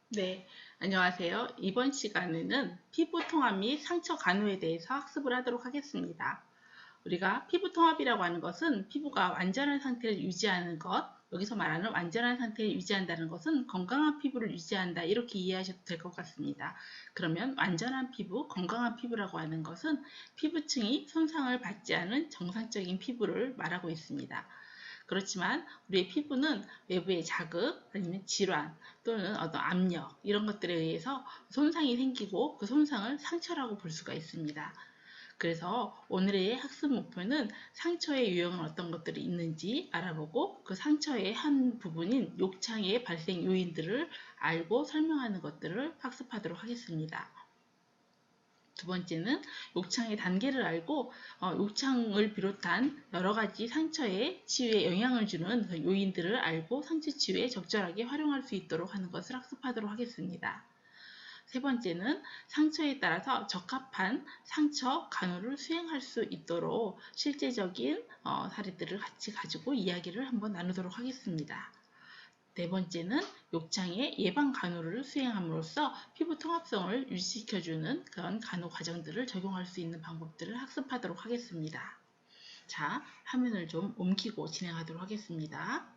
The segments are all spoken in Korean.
네, 안녕하세요. 이번 시간에는 피부 통합 및 상처 간호에 대해서 학습을 하도록 하겠습니다. 우리가 피부 통합이라고 하는 것은 피부가 완전한 상태를 유지하는 것, 여기서 말하는 완전한 상태를 유지한다는 것은 건강한 피부를 유지한다, 이렇게 이해하셔도 될 것 같습니다. 그러면 완전한 피부, 건강한 피부라고 하는 것은 피부층이 손상을 받지 않은 정상적인 피부를 말하고 있습니다. 그렇지만 우리의 피부는 외부의 자극 아니면 질환 또는 어떤 압력 이런 것들에 의해서 손상이 생기고 그 손상을 상처라고 볼 수가 있습니다. 그래서 오늘의 학습 목표는 상처의 유형은 어떤 것들이 있는지 알아보고 그 상처의 한 부분인 욕창의 발생 요인들을 알고 설명하는 것들을 학습하도록 하겠습니다. 두 번째는 욕창의 단계를 알고 욕창을 비롯한 여러 가지 상처의 치유에 영향을 주는 그 요인들을 알고 상처 치유에 적절하게 활용할 수 있도록 하는 것을 학습하도록 하겠습니다. 세 번째는 상처에 따라서 적합한 상처 간호를 수행할 수 있도록 실제적인 사례들을 같이 가지고 이야기를 한번 나누도록 하겠습니다. 네 번째는 욕창의 예방 간호를 수행함으로써 피부 통합성을 유지시켜주는 그런 간호 과정들을 적용할 수 있는 방법들을 학습하도록 하겠습니다. 자, 화면을 좀 옮기고 진행하도록 하겠습니다.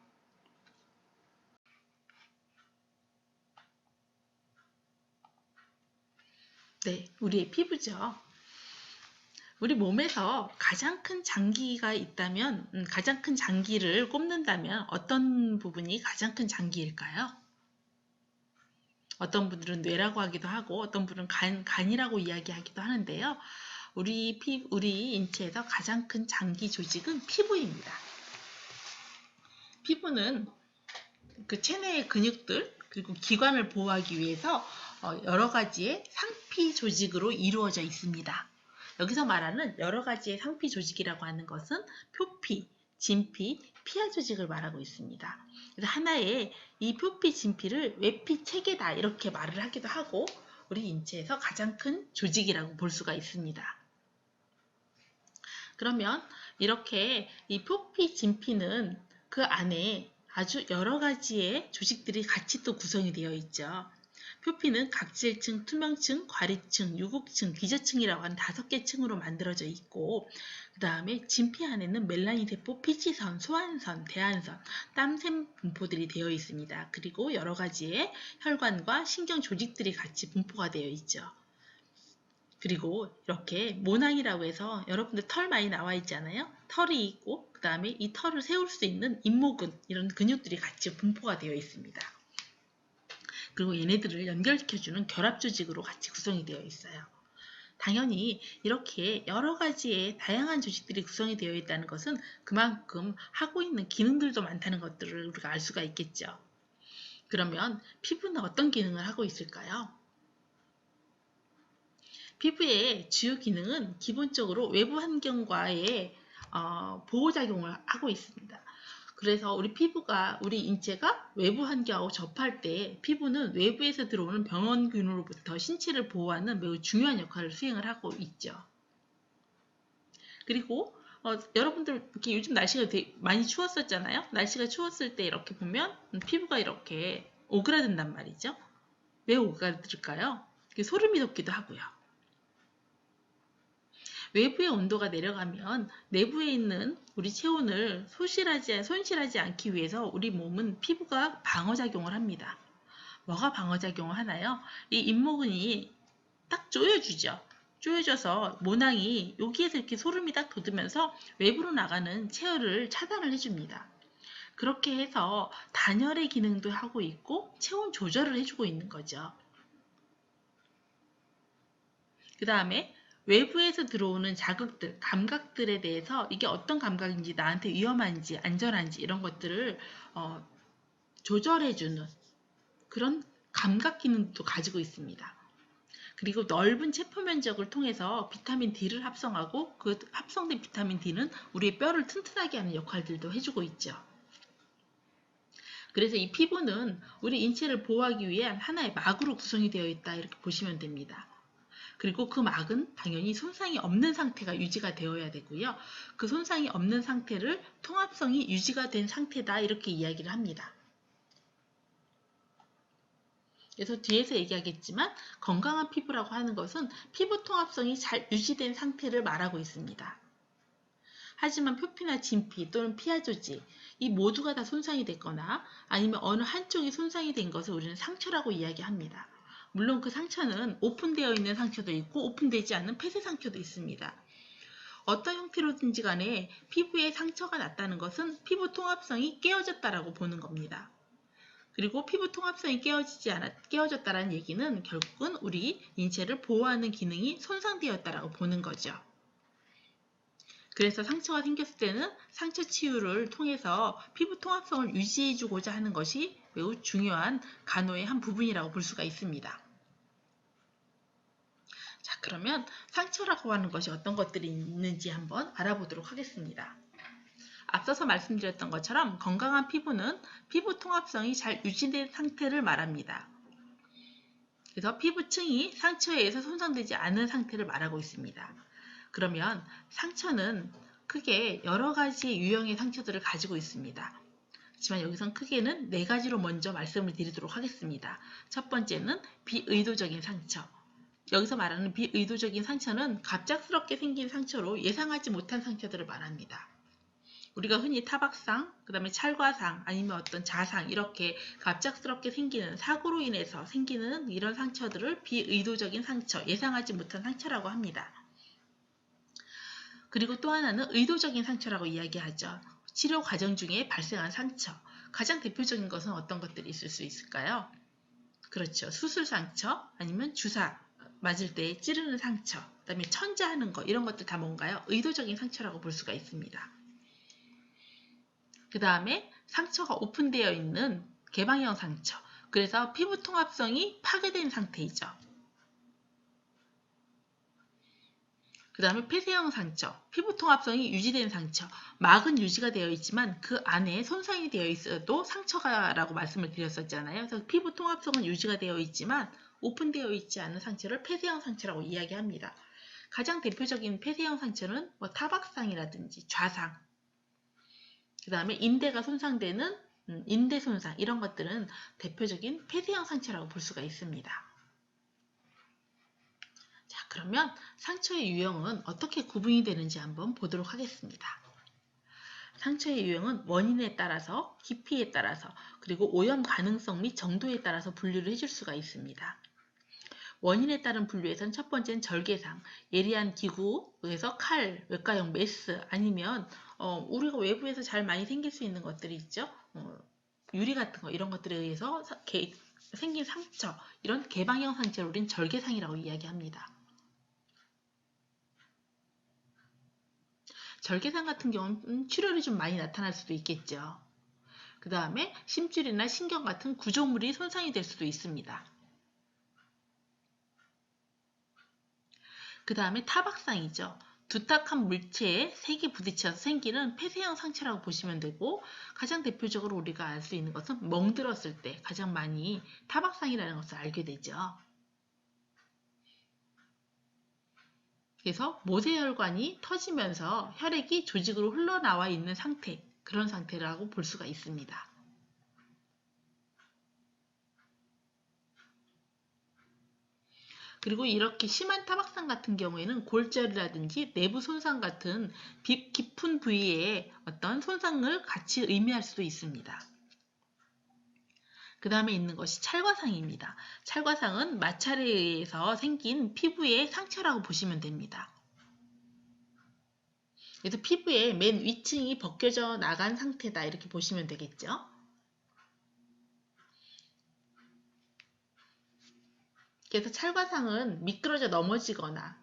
네, 우리의 피부죠. 우리 몸에서 가장 큰 장기가 있다면, 가장 큰 장기를 꼽는다면 어떤 부분이 가장 큰 장기일까요? 어떤 분들은 뇌라고 하기도 하고 어떤 분은 간이라고 이야기하기도 하는데요. 우리 인체에서 가장 큰 장기 조직은 피부입니다. 피부는 그 체내의 근육들 그리고 기관을 보호하기 위해서 여러 가지의 상피 조직으로 이루어져 있습니다. 여기서 말하는 여러 가지의 상피 조직이라고 하는 것은 표피, 진피, 피하 조직을 말하고 있습니다. 그래서 하나의 이 표피, 진피를 외피 체계다 이렇게 말을 하기도 하고 우리 인체에서 가장 큰 조직이라고 볼 수가 있습니다. 그러면 이렇게 이 표피, 진피는 그 안에 아주 여러 가지의 조직들이 같이 또 구성이 되어 있죠. 표피는 각질층, 투명층, 과립층, 유국층, 기저층이라고 하는 5개 층으로 만들어져 있고 그 다음에 진피 안에는 멜라닌 세포, 피지선, 소환선, 대안선, 땀샘 분포들이 되어 있습니다. 그리고 여러 가지의 혈관과 신경 조직들이 같이 분포가 되어 있죠. 그리고 이렇게 모낭이라고 해서 여러분들 털 많이 나와 있잖아요. 털이 있고 그 다음에 이 털을 세울 수 있는 잇모근 이런 근육들이 같이 분포가 되어 있습니다. 그리고 얘네들을 연결시켜주는 결합 조직으로 같이 구성이 되어 있어요. 당연히 이렇게 여러 가지의 다양한 조직들이 구성이 되어 있다는 것은 그만큼 하고 있는 기능들도 많다는 것들을 우리가 알 수가 있겠죠. 그러면 피부는 어떤 기능을 하고 있을까요? 피부의 주요 기능은 기본적으로 외부 환경과의 보호작용을 하고 있습니다. 그래서 우리 피부가, 우리 인체가 외부 환경하고 접할 때 피부는 외부에서 들어오는 병원균으로부터 신체를 보호하는 매우 중요한 역할을 수행을 하고 있죠. 그리고 여러분들 이렇게 요즘 날씨가 되게 많이 추웠었잖아요. 날씨가 추웠을 때 이렇게 보면 피부가 이렇게 오그라든단 말이죠. 왜 오그라들까요? 소름이 돋기도 하고요. 외부의 온도가 내려가면 내부에 있는 우리 체온을 손실하지 않기 위해서 우리 몸은 피부가 방어작용을 합니다. 뭐가 방어작용을 하나요? 이 잇모근이 딱 조여주죠. 조여져서 모낭이 여기에서 이렇게 소름이 딱 돋으면서 외부로 나가는 체열을 차단을 해줍니다. 그렇게 해서 단열의 기능도 하고 있고 체온 조절을 해주고 있는 거죠. 그 다음에 외부에서 들어오는 자극들, 감각들에 대해서 이게 어떤 감각인지 나한테 위험한지 안전한지 이런 것들을 조절해주는 그런 감각 기능도 가지고 있습니다. 그리고 넓은 체포 면적을 통해서 비타민 D를 합성하고 그 합성된 비타민 D는 우리의 뼈를 튼튼하게 하는 역할들도 해주고 있죠. 그래서 이 피부는 우리 인체를 보호하기 위한 하나의 막으로 구성이 되어 있다 이렇게 보시면 됩니다. 그리고 그 막은 당연히 손상이 없는 상태가 유지가 되어야 되고요. 그 손상이 없는 상태를 통합성이 유지가 된 상태다 이렇게 이야기를 합니다. 그래서 뒤에서 얘기하겠지만 건강한 피부라고 하는 것은 피부 통합성이 잘 유지된 상태를 말하고 있습니다. 하지만 표피나 진피 또는 피하 조직 이 모두가 다 손상이 됐거나 아니면 어느 한쪽이 손상이 된 것을 우리는 상처라고 이야기합니다. 물론 그 상처는 오픈되어 있는 상처도 있고 오픈되지 않는 폐쇄 상처도 있습니다. 어떤 형태로든지 간에 피부에 상처가 났다는 것은 피부 통합성이 깨어졌다라고 보는 겁니다. 그리고 피부 통합성이 깨어졌다는 얘기는 결국은 우리 인체를 보호하는 기능이 손상되었다라고 보는 거죠. 그래서 상처가 생겼을 때는 상처 치유를 통해서 피부 통합성을 유지해주고자 하는 것이 매우 중요한 간호의 한 부분이라고 볼 수가 있습니다. 자, 그러면 상처라고 하는 것이 어떤 것들이 있는지 한번 알아보도록 하겠습니다. 앞서서 말씀드렸던 것처럼 건강한 피부는 피부 통합성이 잘 유지된 상태를 말합니다. 그래서 피부층이 상처에 의해서 손상되지 않은 상태를 말하고 있습니다. 그러면 상처는 크게 여러 가지 유형의 상처들을 가지고 있습니다. 하지만 여기선 크게는 4가지로 먼저 말씀을 드리도록 하겠습니다. 첫 번째는 비의도적인 상처. 여기서 말하는 비의도적인 상처는 갑작스럽게 생긴 상처로 예상하지 못한 상처들을 말합니다. 우리가 흔히 타박상, 그 다음에 찰과상, 아니면 어떤 자상 이렇게 갑작스럽게 생기는 사고로 인해서 생기는 이런 상처들을 비의도적인 상처, 예상하지 못한 상처라고 합니다. 그리고 또 하나는 의도적인 상처라고 이야기하죠. 치료 과정 중에 발생한 상처. 가장 대표적인 것은 어떤 것들이 있을 수 있을까요? 그렇죠. 수술 상처, 아니면 주사 맞을 때 찌르는 상처, 그 다음에 천자하는 거 이런 것들 다 뭔가요? 의도적인 상처라고 볼 수가 있습니다. 그 다음에 상처가 오픈되어 있는 개방형 상처. 그래서 피부 통합성이 파괴된 상태이죠. 그 다음에 폐쇄형 상처, 피부 통합성이 유지된 상처, 막은 유지가 되어 있지만 그 안에 손상이 되어 있어도 상처라고 말씀을 드렸었잖아요. 그래서 피부 통합성은 유지가 되어 있지만 오픈되어 있지 않은 상처를 폐쇄형 상처라고 이야기합니다. 가장 대표적인 폐쇄형 상처는 타박상이라든지 좌상, 그 다음에 인대가 손상되는 인대 손상 이런 것들은 대표적인 폐쇄형 상처라고 볼 수가 있습니다. 자, 그러면 상처의 유형은 어떻게 구분이 되는지 한번 보도록 하겠습니다. 상처의 유형은 원인에 따라서, 깊이에 따라서, 그리고 오염 가능성 및 정도에 따라서 분류를 해줄 수가 있습니다. 원인에 따른 분류에선 첫 번째는 절개상, 예리한 기구에서 칼, 외과용 메스, 아니면 우리가 외부에서 잘 많이 생길 수 있는 것들이 있죠. 유리 같은 거 이런 것들에 의해서 생긴 상처, 이런 개방형 상처를 우리는 절개상이라고 이야기합니다. 절개상 같은 경우는 출혈이 좀 많이 나타날 수도 있겠죠. 그 다음에 심줄이나 신경 같은 구조물이 손상이 될 수도 있습니다. 그 다음에 타박상이죠. 두탁한 물체에 색이 부딪혀서 생기는 폐쇄형 상처라고 보시면 되고 가장 대표적으로 우리가 알 수 있는 것은 멍들었을 때 가장 많이 타박상이라는 것을 알게 되죠. 그래서 모세혈관이 터지면서 혈액이 조직으로 흘러나와 있는 상태, 그런 상태라고 볼 수가 있습니다. 그리고 이렇게 심한 타박상 같은 경우에는 골절이라든지 내부 손상 같은 깊은 부위에 어떤 손상을 같이 의미할 수도 있습니다. 그 다음에 있는 것이 찰과상입니다. 찰과상은 마찰에 의해서 생긴 피부의 상처라고 보시면 됩니다. 그래서 피부의 맨 위층이 벗겨져 나간 상태다 이렇게 보시면 되겠죠. 그래서 찰과상은 미끄러져 넘어지거나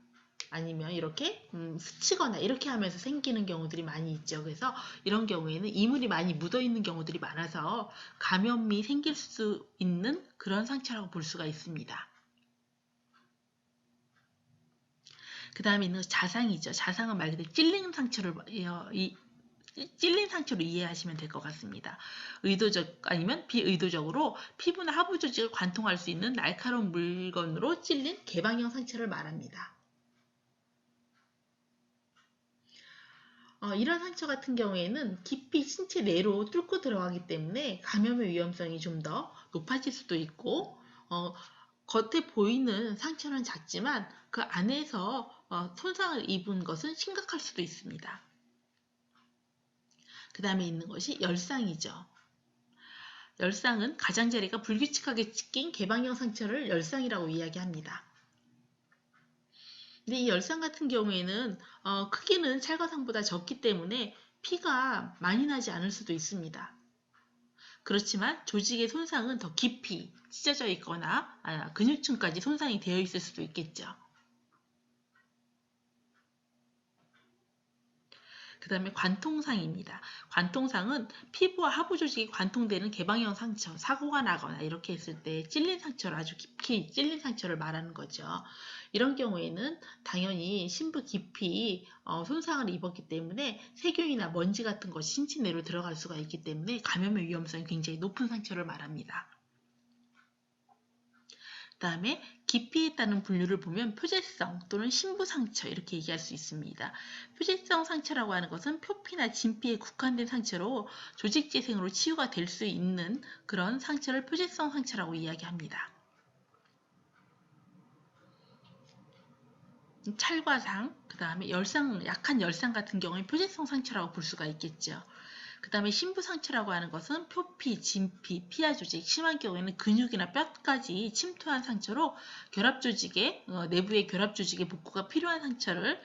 아니면 이렇게 스치거나 이렇게 하면서 생기는 경우들이 많이 있죠. 그래서 이런 경우에는 이물이 많이 묻어 있는 경우들이 많아서 감염이 생길 수 있는 그런 상처라고 볼 수가 있습니다. 그 다음에 있는 것이 자상이죠. 자상은 말 그대로 찔린 상처로 이해하시면 될 것 같습니다. 의도적 아니면 비의도적으로 피부나 하부 조직을 관통할 수 있는 날카로운 물건으로 찔린 개방형 상처를 말합니다. 이런 상처 같은 경우에는 깊이 신체 내로 뚫고 들어가기 때문에 감염의 위험성이 좀 더 높아질 수도 있고 어, 겉에 보이는 상처는 작지만 그 안에서 손상을 입은 것은 심각할 수도 있습니다. 그 다음에 있는 것이 열상이죠. 열상은 가장자리가 불규칙하게 찢긴 개방형 상처를 열상이라고 이야기합니다. 근데 이 열상 같은 경우에는 크기는 찰과상보다 적기 때문에 피가 많이 나지 않을 수도 있습니다. 그렇지만 조직의 손상은 더 깊이 찢어져 있거나 근육층까지 손상이 되어 있을 수도 있겠죠. 그 다음에 관통상입니다. 관통상은 피부와 하부 조직이 관통되는 개방형 상처, 사고가 나거나 이렇게 했을 때 찔린 상처를 아주 깊이 찔린 상처를 말하는 거죠. 이런 경우에는 당연히 심부 깊이 손상을 입었기 때문에 세균이나 먼지 같은 것이 신체 내로 들어갈 수가 있기 때문에 감염의 위험성이 굉장히 높은 상처를 말합니다. 그 다음에 기피에 따른 분류를 보면 표재성 또는 신부상처 이렇게 얘기할 수 있습니다. 표재성 상처라고 하는 것은 표피나 진피에 국한된 상처로 조직재생으로 치유가 될 수 있는 그런 상처를 표재성 상처라고 이야기합니다. 찰과상, 그 다음에 열상, 약한 열상 같은 경우에 표재성 상처라고 볼 수가 있겠죠. 그 다음에 신부상처라고 하는 것은 표피, 진피, 피하 조직, 심한 경우에는 근육이나 뼈까지 침투한 상처로 결합조직의 내부의 결합조직의 복구가 필요한 상처를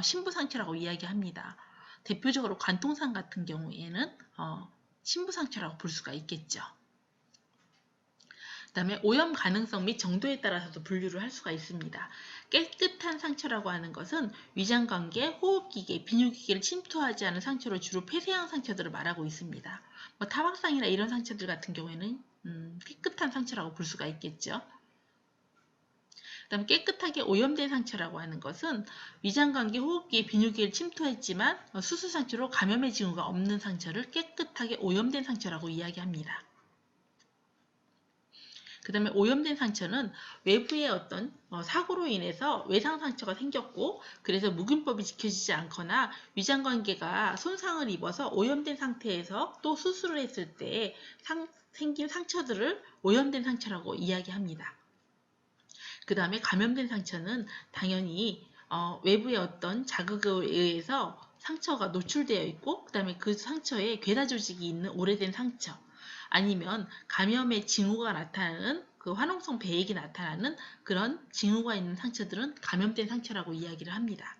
신부상처라고 이야기합니다. 대표적으로 관통상 같은 경우에는 신부상처라고 볼 수가 있겠죠. 그 다음에 오염 가능성 및 정도에 따라서도 분류를 할 수가 있습니다. 깨끗한 상처라고 하는 것은 위장관계, 호흡기계, 비뇨기계를 침투하지 않은 상처로 주로 폐쇄형 상처들을 말하고 있습니다. 타박상이나 이런 상처들 같은 경우에는 깨끗한 상처라고 볼 수가 있겠죠. 그 다음 깨끗하게 오염된 상처라고 하는 것은 위장관계, 호흡기에 비뇨기계를 침투했지만 수술상처로 감염의 징후가 없는 상처를 깨끗하게 오염된 상처라고 이야기합니다. 그 다음에 오염된 상처는 외부의 어떤 사고로 인해서 외상 상처가 생겼고 그래서 묵윤법이 지켜지지 않거나 위장관계가 손상을 입어서 오염된 상태에서 또 수술을 했을 때 생긴 상처들을 오염된 상처라고 이야기합니다. 그 다음에 감염된 상처는 당연히 외부의 어떤 자극에 의해서 상처가 노출되어 있고 그 다음에 그 상처에 괴사 조직이 있는 오래된 상처 아니면 감염의 징후가 나타나는 그 화농성 배액이 나타나는 그런 징후가 있는 상처들은 감염된 상처라고 이야기를 합니다.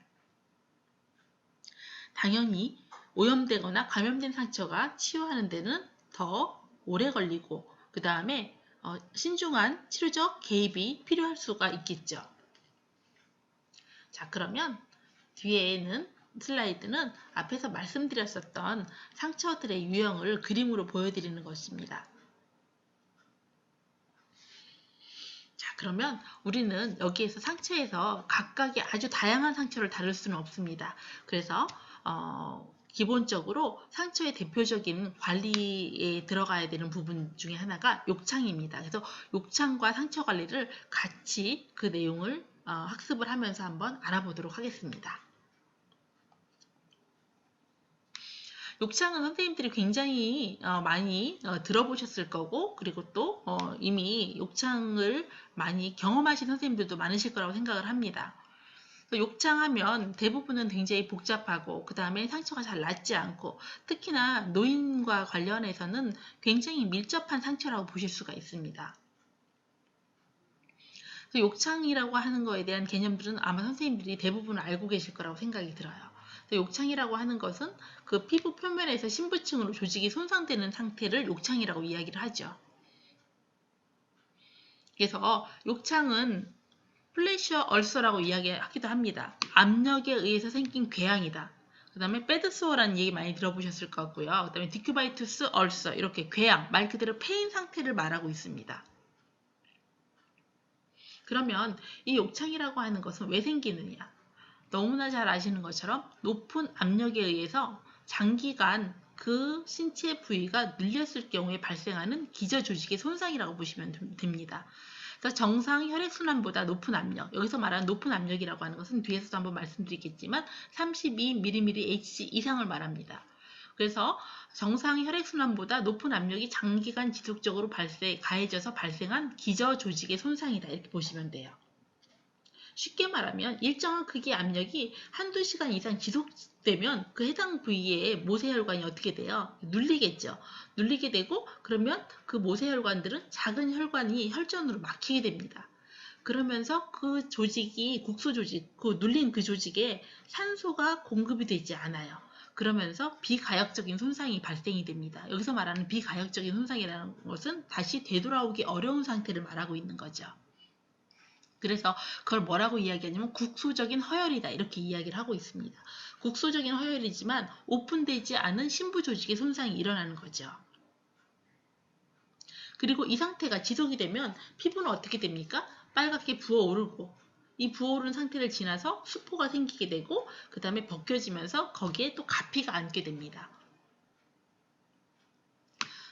당연히 오염되거나 감염된 상처가 치유하는 데는 더 오래 걸리고 그 다음에 신중한 치료적 개입이 필요할 수가 있겠죠. 자, 그러면 뒤에는 슬라이드는 앞에서 말씀드렸었던 상처들의 유형을 그림으로 보여드리는 것입니다. 자, 그러면 우리는 여기에서 상처에서 각각의 아주 다양한 상처를 다룰 수는 없습니다. 그래서 기본적으로 상처의 대표적인 관리에 들어가야 되는 부분 중에 하나가 욕창입니다. 그래서 욕창과 상처 관리를 같이 그 내용을 학습을 하면서 한번 알아보도록 하겠습니다. 욕창은 선생님들이 굉장히 많이 들어보셨을 거고 그리고 또 이미 욕창을 많이 경험하신 선생님들도 많으실 거라고 생각을 합니다. 욕창하면 대부분은 굉장히 복잡하고 그 다음에 상처가 잘 낫지 않고 특히나 노인과 관련해서는 굉장히 밀접한 상처라고 보실 수가 있습니다. 욕창이라고 하는 거에 대한 개념들은 아마 선생님들이 대부분 알고 계실 거라고 생각이 들어요. 욕창이라고 하는 것은 그 피부 표면에서 심부층으로 조직이 손상되는 상태를 욕창이라고 이야기를 하죠. 그래서 욕창은 플래셔 얼서라고 이야기하기도 합니다. 압력에 의해서 생긴 궤양이다. 그 다음에 배드소어라는 얘기 많이 들어보셨을 거고요. 그 다음에 디큐바이투스 얼서 이렇게 궤양, 말 그대로 패인 상태를 말하고 있습니다. 그러면 이 욕창이라고 하는 것은 왜 생기느냐? 너무나 잘 아시는 것처럼 높은 압력에 의해서 장기간 그 신체 부위가 눌렸을 경우에 발생하는 기저조직의 손상이라고 보시면 됩니다. 그래서 정상 혈액순환보다 높은 압력, 여기서 말하는 높은 압력이라고 하는 것은 뒤에서도 한번 말씀드리겠지만 32mmHg 이상을 말합니다. 그래서 정상 혈액순환보다 높은 압력이 장기간 지속적으로 가해져서 발생한 기저조직의 손상이다. 이렇게 보시면 돼요. 쉽게 말하면 일정한 크기의 압력이 한두 시간 이상 지속되면 그 해당 부위의 모세혈관이 어떻게 돼요? 눌리겠죠. 눌리게 되고 그러면 그 모세혈관들은 작은 혈관이 혈전으로 막히게 됩니다. 그러면서 그 조직이 국소조직, 그 눌린 그 조직에 산소가 공급이 되지 않아요. 그러면서 비가역적인 손상이 발생이 됩니다. 여기서 말하는 비가역적인 손상이라는 것은 다시 되돌아오기 어려운 상태를 말하고 있는 거죠. 그래서 그걸 뭐라고 이야기하냐면 국소적인 허혈이다 이렇게 이야기를 하고 있습니다. 국소적인 허혈이지만 오픈되지 않은 심부 조직의 손상이 일어나는 거죠. 그리고 이 상태가 지속이 되면 피부는 어떻게 됩니까? 빨갛게 부어오르고 이 부어오른 상태를 지나서 수포가 생기게 되고 그 다음에 벗겨지면서 거기에 또 가피가 앉게 됩니다.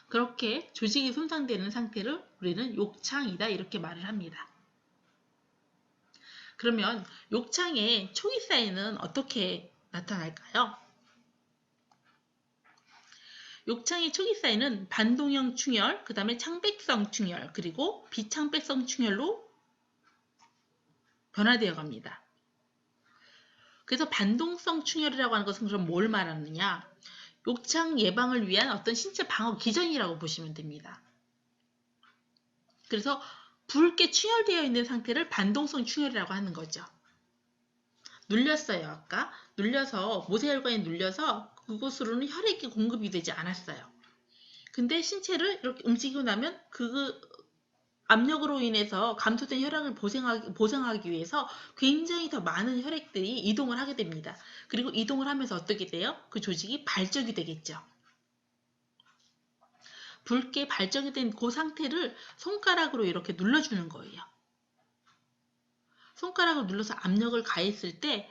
그렇게 조직이 손상되는 상태를 우리는 욕창이다 이렇게 말을 합니다. 그러면 욕창의 초기 사인은 어떻게 나타날까요? 욕창의 초기 사인은 반동형 충혈, 그 다음에 창백성 충혈, 그리고 비창백성 충혈로 변화되어 갑니다. 그래서 반동성 충혈이라고 하는 것은 그럼 뭘 말하느냐? 욕창 예방을 위한 어떤 신체 방어 기전이라고 보시면 됩니다. 그래서 붉게 충혈되어 있는 상태를 반동성 충혈이라고 하는 거죠. 눌렸어요. 아까 눌려서 모세혈관이 눌려서 그곳으로는 혈액이 공급이 되지 않았어요. 근데 신체를 이렇게 움직이고 나면 그 압력으로 인해서 감소된 혈액을 보상하기 위해서 굉장히 더 많은 혈액들이 이동을 하게 됩니다. 그리고 이동을 하면서 어떻게 돼요? 그 조직이 발적이 되겠죠. 붉게 발적이 된 그 상태를 손가락으로 이렇게 눌러주는 거예요. 손가락을 눌러서 압력을 가했을 때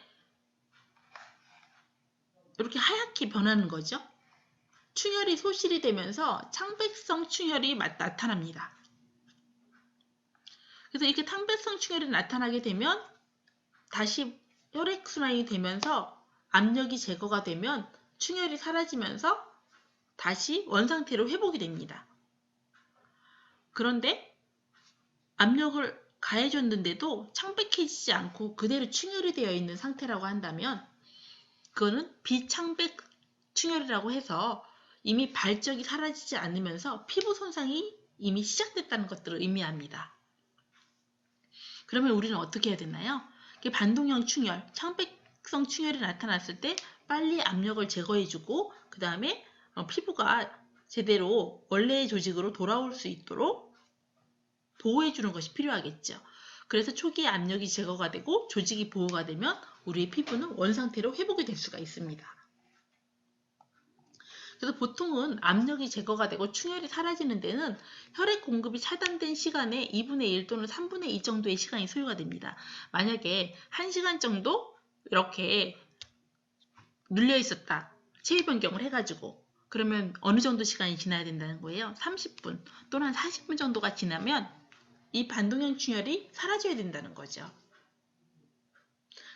이렇게 하얗게 변하는 거죠. 충혈이 소실이 되면서 창백성 충혈이 나타납니다. 그래서 이렇게 창백성 충혈이 나타나게 되면 다시 혈액순환이 되면서 압력이 제거가 되면 충혈이 사라지면서 다시 원상태로 회복이 됩니다. 그런데 압력을 가해줬는데도 창백해지지 않고 그대로 충혈이 되어 있는 상태라고 한다면 그거는 비창백 충혈이라고 해서 이미 발적이 사라지지 않으면서 피부 손상이 이미 시작됐다는 것들을 의미합니다. 그러면 우리는 어떻게 해야 되나요? 반동형 충혈, 창백성 충혈이 나타났을 때 빨리 압력을 제거해주고 그 다음에 피부가 제대로 원래의 조직으로 돌아올 수 있도록 보호해주는 것이 필요하겠죠. 그래서 초기에 압력이 제거가 되고 조직이 보호가 되면 우리의 피부는 원상태로 회복이 될 수가 있습니다. 그래서 보통은 압력이 제거가 되고 충혈이 사라지는 데는 혈액 공급이 차단된 시간에 2분의 1 또는 3분의 2 정도의 시간이 소요가 됩니다. 만약에 1시간 정도 이렇게 눌려 있었다. 체위 변경을 해가지고 그러면 어느 정도 시간이 지나야 된다는 거예요. 30분 또는 한 40분 정도가 지나면 이 반동형 충혈이 사라져야 된다는 거죠.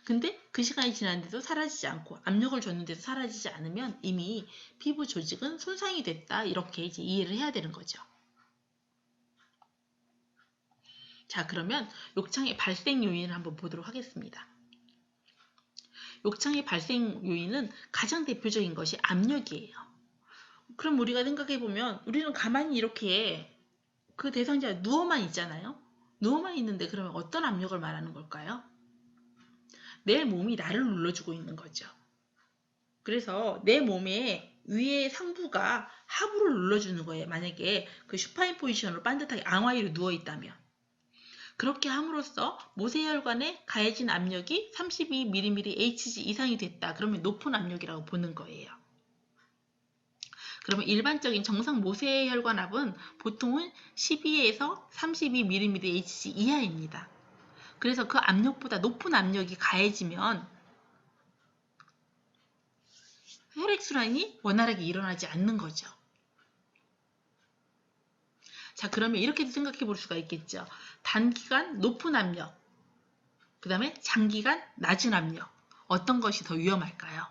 근데 그 시간이 지났는데도 사라지지 않고 압력을 줬는데도 사라지지 않으면 이미 피부 조직은 손상이 됐다 이렇게 이제 이해를 해야 되는 거죠. 자, 그러면 욕창의 발생 요인을 한번 보도록 하겠습니다. 욕창의 발생 요인은 가장 대표적인 것이 압력이에요. 그럼 우리가 생각해보면 우리는 가만히 이렇게 그 대상자가 누워만 있잖아요. 누워만 있는데 그러면 어떤 압력을 말하는 걸까요? 내 몸이 나를 눌러주고 있는 거죠. 그래서 내 몸의 위의 상부가 하부를 눌러주는 거예요. 만약에 그 슈파인 포지션으로 반듯하게 앙화위로 누워있다면. 그렇게 함으로써 모세혈관에 가해진 압력이 32mmHg 이상이 됐다. 그러면 높은 압력이라고 보는 거예요. 그러면 일반적인 정상 모세혈관압은 보통은 12에서 32mmHg 이하입니다. 그래서 그 압력보다 높은 압력이 가해지면 혈액순환이 원활하게 일어나지 않는 거죠. 자, 그러면 이렇게도 생각해 볼 수가 있겠죠. 단기간 높은 압력, 그 다음에 장기간 낮은 압력. 어떤 것이 더 위험할까요?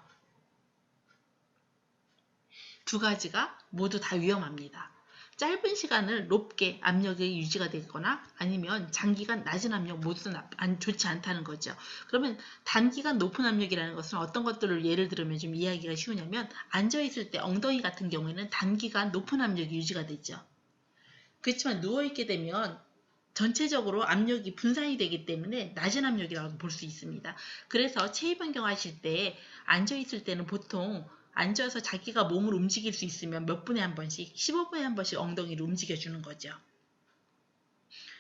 두 가지가 모두 다 위험합니다. 짧은 시간을 높게 압력이 유지가 되거나 아니면 장기간 낮은 압력 모두 좋지 않다는 거죠. 그러면 단기간 높은 압력이라는 것은 어떤 것들을 예를 들면 좀 이해하기가 쉬우냐면 앉아있을 때 엉덩이 같은 경우에는 단기간 높은 압력이 유지가 되죠. 그렇지만 누워있게 되면 전체적으로 압력이 분산이 되기 때문에 낮은 압력이라고 볼 수 있습니다. 그래서 체위 변경하실 때 앉아있을 때는 보통 앉아서 자기가 몸을 움직일 수 있으면 몇 분에 한 번씩, 15분에 한 번씩 엉덩이를 움직여주는 거죠.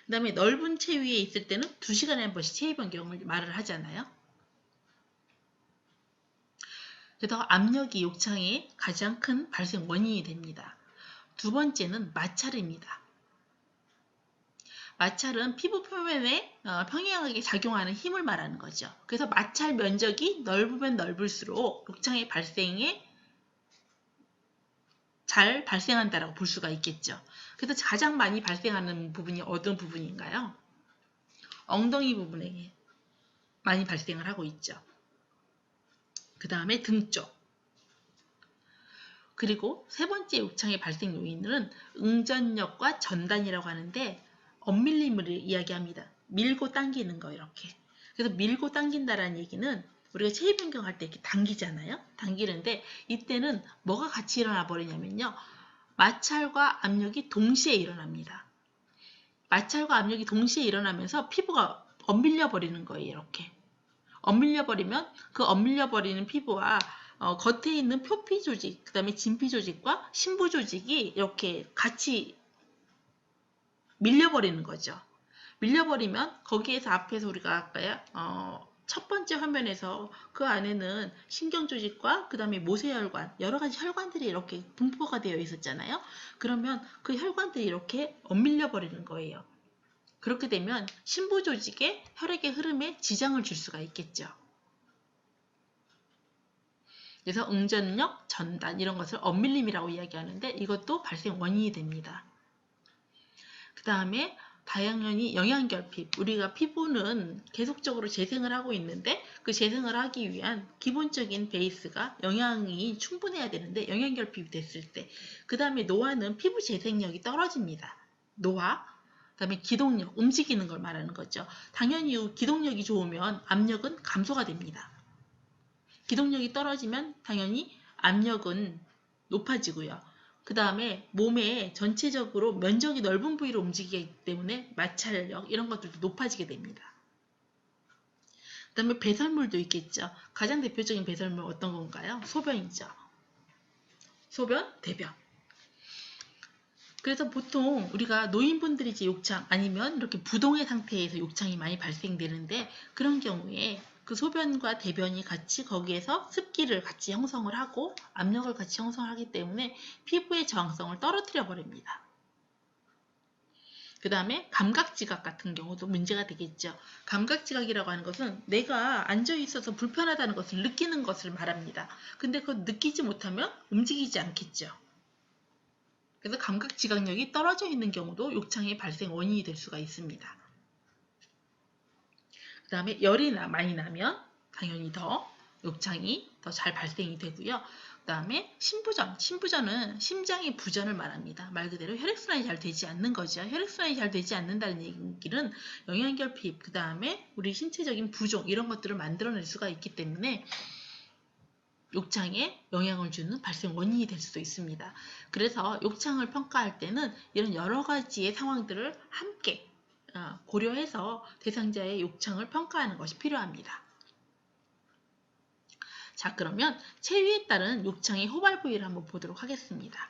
그 다음에 넓은 체위에 있을 때는 2시간에 한 번씩 체위 변경을 말을 하잖아요. 그래서 압력이 욕창의 가장 큰 발생 원인이 됩니다. 두 번째는 마찰입니다. 마찰은 피부 표면에 평행하게 작용하는 힘을 말하는 거죠. 그래서 마찰 면적이 넓으면 넓을수록 욕창의 발생에 잘 발생한다라고 볼 수가 있겠죠. 그래서 가장 많이 발생하는 부분이 어떤 부분인가요? 엉덩이 부분에 많이 발생을 하고 있죠. 그 다음에 등 쪽. 그리고 세 번째 욕창의 발생 요인은 응전력과 전단이라고 하는데 엄밀림을 이야기합니다. 밀고 당기는 거 이렇게. 그래서 밀고 당긴다라는 얘기는 우리가 체위 변경할 때 이렇게 당기잖아요. 당기는데 이때는 뭐가 같이 일어나 버리냐면요. 마찰과 압력이 동시에 일어납니다. 마찰과 압력이 동시에 일어나면서 피부가 엇밀려 버리는 거예요. 이렇게. 엇밀려 버리면 그 엇밀려 버리는 피부와 겉에 있는 표피 조직, 그 다음에 진피 조직과 심부 조직이 이렇게 같이 밀려버리는 거죠. 밀려버리면 거기에서 앞에서 우리가 아까 첫 번째 화면에서 그 안에는 신경조직과 그 다음에 모세혈관, 여러가지 혈관들이 이렇게 분포가 되어 있었잖아요. 그러면 그 혈관들이 이렇게 엇밀려 버리는 거예요. 그렇게 되면 심부조직에 혈액의 흐름에 지장을 줄 수가 있겠죠. 그래서 응전력, 전단 이런 것을 엇밀림이라고 이야기하는데 이것도 발생 원인이 됩니다. 그 다음에 당연히 영양결핍, 우리가 피부는 계속적으로 재생을 하고 있는데 그 재생을 하기 위한 기본적인 베이스가 영양이 충분해야 되는데 영양결핍이 됐을 때 그 다음에 노화는 피부 재생력이 떨어집니다. 노화, 그 다음에 기동력, 움직이는 걸 말하는 거죠. 당연히 기동력이 좋으면 압력은 감소가 됩니다. 기동력이 떨어지면 당연히 압력은 높아지고요. 그 다음에 몸의 전체적으로 면적이 넓은 부위로 움직이기 때문에 마찰력 이런 것들도 높아지게 됩니다. 그 다음에 배설물도 있겠죠. 가장 대표적인 배설물 어떤 건가요? 소변이죠. 소변, 대변. 그래서 보통 우리가 노인분들이 이제 욕창 아니면 이렇게 부동의 상태에서 욕창이 많이 발생되는데 그런 경우에 그 소변과 대변이 같이 거기에서 습기를 같이 형성을 하고 압력을 같이 형성하기 때문에 피부의 저항성을 떨어뜨려 버립니다. 그 다음에 감각지각 같은 경우도 문제가 되겠죠. 감각지각이라고 하는 것은 내가 앉아있어서 불편하다는 것을 느끼는 것을 말합니다. 근데 그걸 느끼지 못하면 움직이지 않겠죠. 그래서 감각지각력이 떨어져 있는 경우도 욕창의 발생 원인이 될 수가 있습니다. 그 다음에 열이 많이 나면 당연히 더 욕창이 더 잘 발생이 되고요. 그 다음에 심부전, 심부전은 심장의 부전을 말합니다. 말 그대로 혈액순환이 잘 되지 않는 거죠. 혈액순환이 잘 되지 않는다는 얘기는 영양결핍, 그 다음에 우리 신체적인 부종 이런 것들을 만들어낼 수가 있기 때문에 욕창에 영향을 주는 발생 원인이 될 수도 있습니다. 그래서 욕창을 평가할 때는 이런 여러 가지의 상황들을 함께 고려해서 대상자의 욕창을 평가하는 것이 필요합니다. 자, 그러면 체위에 따른 욕창의 호발 부위를 한번 보도록 하겠습니다.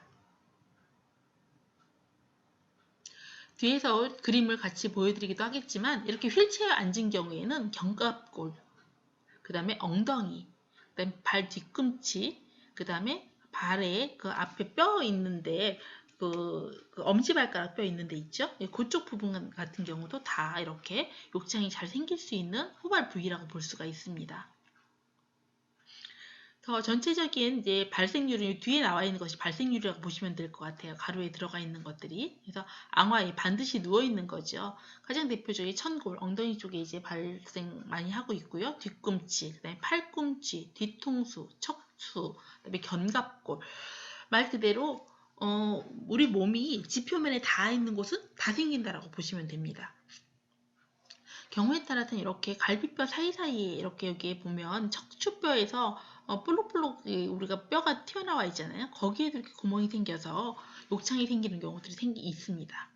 뒤에서 그림을 같이 보여드리기도 하겠지만 이렇게 휠체어에 앉은 경우에는 견갑골, 그 다음에 엉덩이, 그 다음에 발 뒤꿈치, 그 다음에 발에 그 앞에 뼈 있는데 그 엄지발가락 뼈 있는 데 있죠? 그쪽 부분 같은 경우도 다 이렇게 욕창이 잘 생길 수 있는 호발 부위라고 볼 수가 있습니다. 전체적인 이제 발생률이 뒤에 나와 있는 것이 발생률이라고 보시면 될 것 같아요. 가로에 들어가 있는 것들이. 그래서 앙화에 반드시 누워 있는 거죠. 가장 대표적인 천골, 엉덩이 쪽에 이제 발생 많이 하고 있고요. 뒤꿈치, 그다음에 팔꿈치, 뒤통수, 척추, 그다음에 견갑골. 말 그대로 우리 몸이 지표면에 닿아 있는 곳은 다 생긴다라고 보시면 됩니다. 경우에 따라서는 이렇게 갈비뼈 사이사이에 이렇게 여기에 보면 척추뼈에서 볼록볼록 우리가 뼈가 튀어나와 있잖아요. 거기에도 이렇게 구멍이 생겨서 욕창이 생기는 경우들이 있습니다.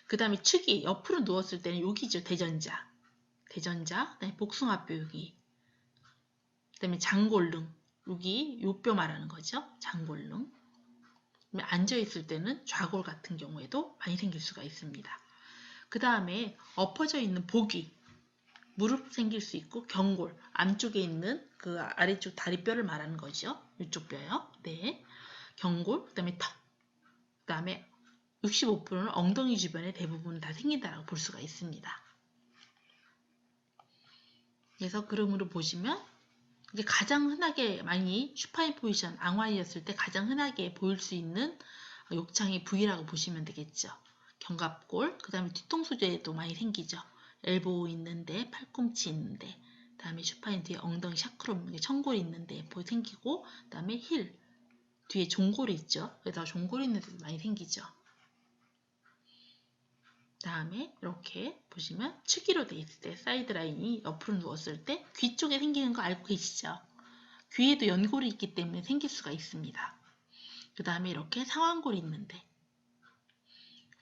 그 다음에 축이 옆으로 누웠을 때는 여기죠. 대전자, 그다음에 복숭아뼈 여기, 그 다음에 장골릉, 여기 요 뼈 말하는 거죠. 장골릉. 앉아있을 때는 좌골 같은 경우에도 많이 생길 수가 있습니다. 그 다음에 엎어져 있는 복위, 무릎 생길 수 있고 경골, 안쪽에 있는 그 아래쪽 다리뼈를 말하는 거죠. 이쪽 뼈요. 네. 경골, 그 다음에 턱, 그 다음에 65%는 엉덩이 주변에 대부분 다 생긴다라고 볼 수가 있습니다. 그래서 그림으로 보시면 이제 가장 흔하게 많이 슈파인 포지션, 앙화이었을 때 가장 흔하게 보일 수 있는 욕창의 부위라고 보시면 되겠죠. 견갑골, 그 다음에 뒤통수에도 많이 생기죠. 엘보우 있는데, 팔꿈치 있는데, 그 다음에 슈파인 뒤에 엉덩이 샤크롬, 청골이 있는데 생기고, 그 다음에 힐, 뒤에 종골이 있죠. 그래서 종골이 있는 데도 많이 생기죠. 그 다음에 이렇게 보시면 축이로 돼 있을 때, 사이드 라인이 옆으로 누웠을 때 귀 쪽에 생기는 거 알고 계시죠? 귀에도 연골이 있기 때문에 생길 수가 있습니다. 그 다음에 이렇게 상완골이 있는데,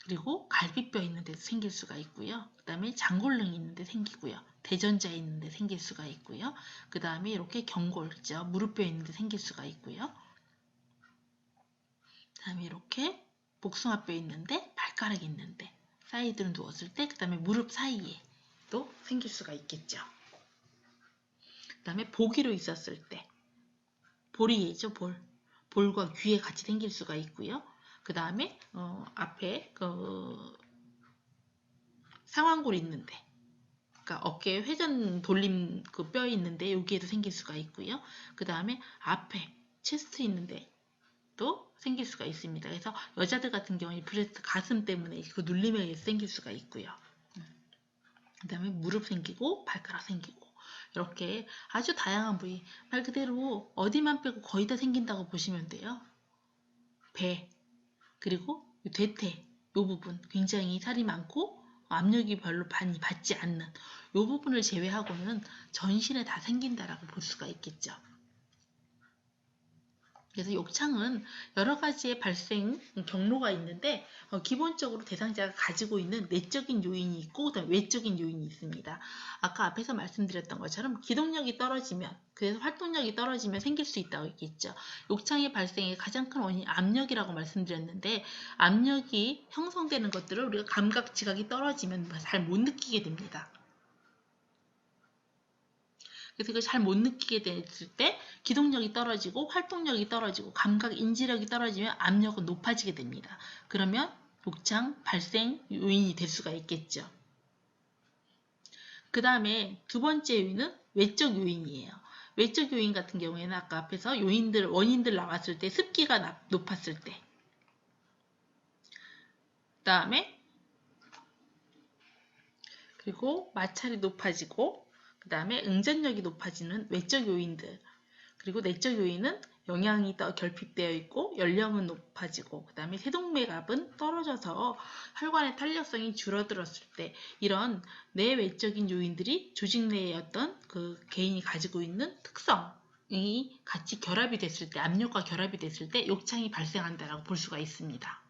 그리고 갈비뼈 있는 데도 생길 수가 있고요. 그 다음에 장골릉이 있는데 생기고요. 대전자에 있는데 생길 수가 있고요. 그 다음에 이렇게 경골, 그죠? 무릎뼈 있는데 생길 수가 있고요. 그 다음에 이렇게 복숭아뼈 있는데 발가락이 있는데 사이드로 누웠을 때, 그 다음에 무릎 사이에 또 생길 수가 있겠죠. 그 다음에 보기로 있었을 때, 볼이죠, 볼. 볼과 귀에 같이 생길 수가 있고요. 그 다음에 앞에 상완골이 있는데, 그러니까 어깨 회전 돌림 그 뼈 있는데 여기에도 생길 수가 있고요. 그 다음에 앞에 체스트 있는데 또 생길 수가 있습니다. 그래서 여자들 같은 경우에 브레스트 가슴 때문에 그 눌림에 의해서 생길 수가 있고요. 그 다음에 무릎 생기고 발가락 생기고 이렇게 아주 다양한 부위, 말 그대로 어디만 빼고 거의 다 생긴다고 보시면 돼요. 배, 그리고 대퇴, 이 부분 굉장히 살이 많고 압력이 별로 많이 받지 않는 이 부분을 제외하고는 전신에 다 생긴다라고 볼 수가 있겠죠. 그래서 욕창은 여러 가지의 발생 경로가 있는데 기본적으로 대상자가 가지고 있는 내적인 요인이 있고 그다음에 외적인 요인이 있습니다. 아까 앞에서 말씀드렸던 것처럼 기동력이 떨어지면, 그래서 활동력이 떨어지면 생길 수 있다고 했겠죠. 욕창의 발생의 가장 큰 원인이 압력이라고 말씀드렸는데, 압력이 형성되는 것들을 우리가 감각 지각이 떨어지면 잘 못 느끼게 됩니다. 그래서 이걸 잘 못 느끼게 됐을 때 기동력이 떨어지고 활동력이 떨어지고 감각 인지력이 떨어지면 압력은 높아지게 됩니다. 그러면 욕창 발생 요인이 될 수가 있겠죠. 그 다음에 두 번째 요인은 외적 요인이에요. 외적 요인 같은 경우에는 아까 앞에서 원인들 나왔을 때 습기가 높았을 때, 그 다음에 그리고 마찰이 높아지고, 그 다음에 응전력이 높아지는 외적 요인들, 그리고 내적 요인은 영양이 결핍되어 있고 연령은 높아지고, 그 다음에 세동맥압은 떨어져서 혈관의 탄력성이 줄어들었을 때, 이런 내외적인 요인들이 조직 내의 어떤 그 개인이 가지고 있는 특성이 같이 결합이 됐을 때, 압력과 결합이 됐을 때 욕창이 발생한다라고 볼 수가 있습니다.